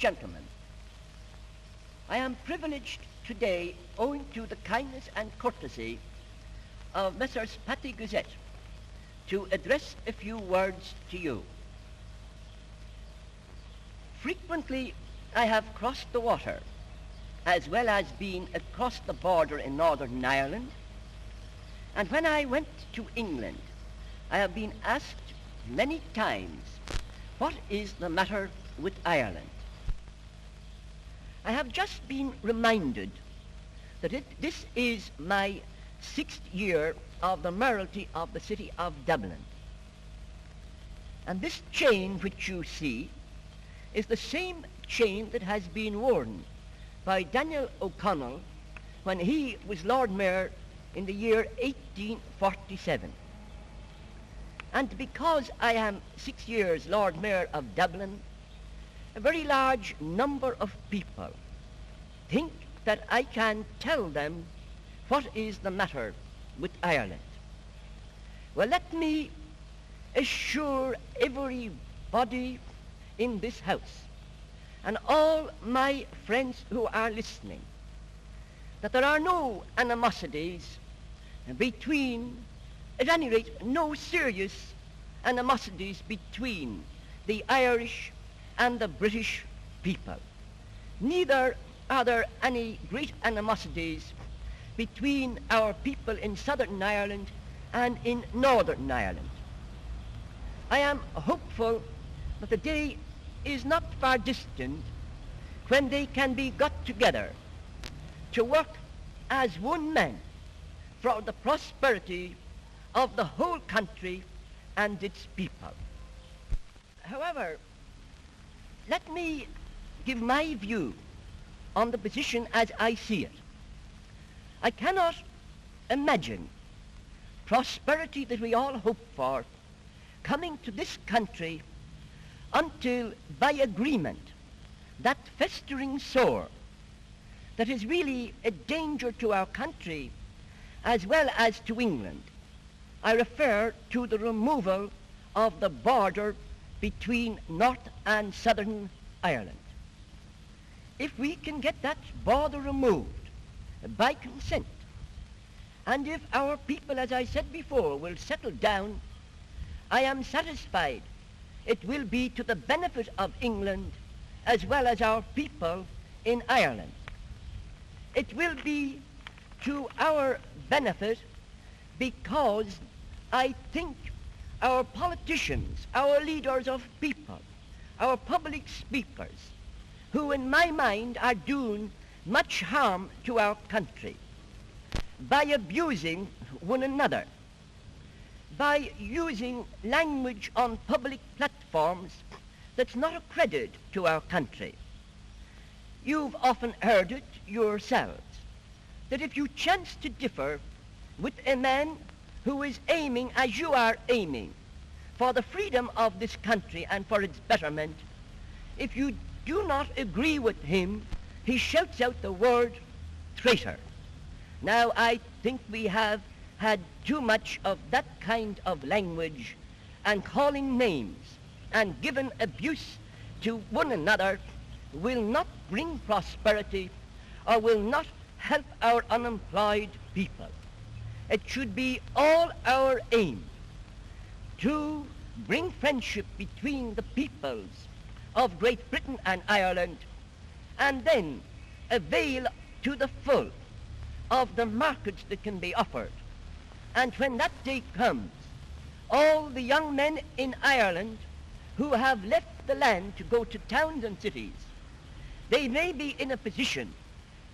gentlemen, I am privileged today, owing to the kindness and courtesy of Messrs. Patty Gazette, to address a few words to you. Frequently I have crossed the water, as well as been across the border in Northern Ireland, and when I went to England, I have been asked many times, what is the matter with Ireland? I have just been reminded that this is my 6th year of the mayoralty of the city of Dublin. And this chain which you see is the same chain that has been worn by Daniel O'Connell when he was Lord Mayor in the year 1847. And because I am 6 years Lord Mayor of Dublin, a very large number of people think that I can tell them what is the matter with Ireland. Well, let me assure everybody in this house and all my friends who are listening that there are no animosities between, at any rate, no serious animosities between the Irish and the British people. Neither are there any great animosities between our people in Southern Ireland and in Northern Ireland. I am hopeful that the day is not far distant when they can be got together to work as one man for the prosperity of the whole country and its people. However, let me give my view on the position as I see it. I cannot imagine prosperity that we all hope for coming to this country until, by agreement, that festering sore that is really a danger to our country as well as to England, I refer to the removal of the border between North and Southern Ireland. If we can get that border removed by consent, and if our people, as I said before, will settle down, I am satisfied it will be to the benefit of England as well as our people in Ireland. It will be to our benefit because I think our politicians, our leaders of people, our public speakers, who in my mind are doing much harm to our country by abusing one another, by using language on public platforms that's not a credit to our country. You've often heard it yourselves, that if you chance to differ with a man who is aiming, as you are aiming, for the freedom of this country and for its betterment, if you do not agree with him, he shouts out the word traitor. Now, I think we have had too much of that kind of language, and calling names and giving abuse to one another will not bring prosperity or will not help our unemployed people. It should be all our aim to bring friendship between the peoples of Great Britain and Ireland, and then avail to the full of the markets that can be offered. And when that day comes, all the young men in Ireland who have left the land to go to towns and cities, they may be in a position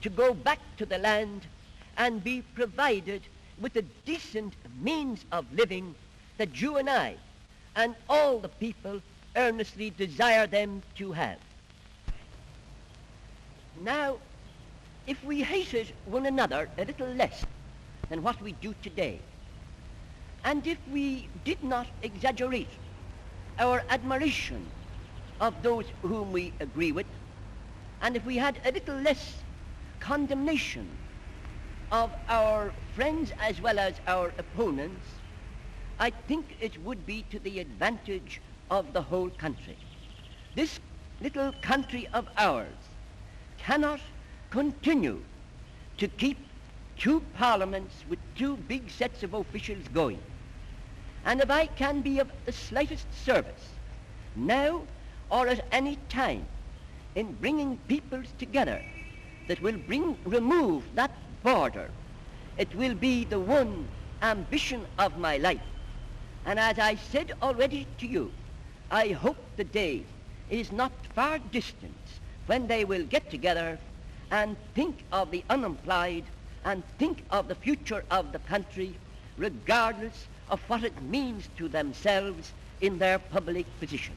to go back to the land and be provided with a decent means of living that you and I and all the people earnestly desire them to have. Now, if we hated one another a little less than what we do today, and if we did not exaggerate our admiration of those whom we agree with, and if we had a little less condemnation of our friends as well as our opponents, I think it would be to the advantage of the whole country. This little country of ours cannot continue to keep two parliaments with two big sets of officials going. And if I can be of the slightest service, now or at any time, in bringing peoples together that will remove that border, it will be the one ambition of my life. And as I said already to you, I hope the day is not far distant when they will get together and think of the unemployed and think of the future of the country, regardless of what it means to themselves in their public position.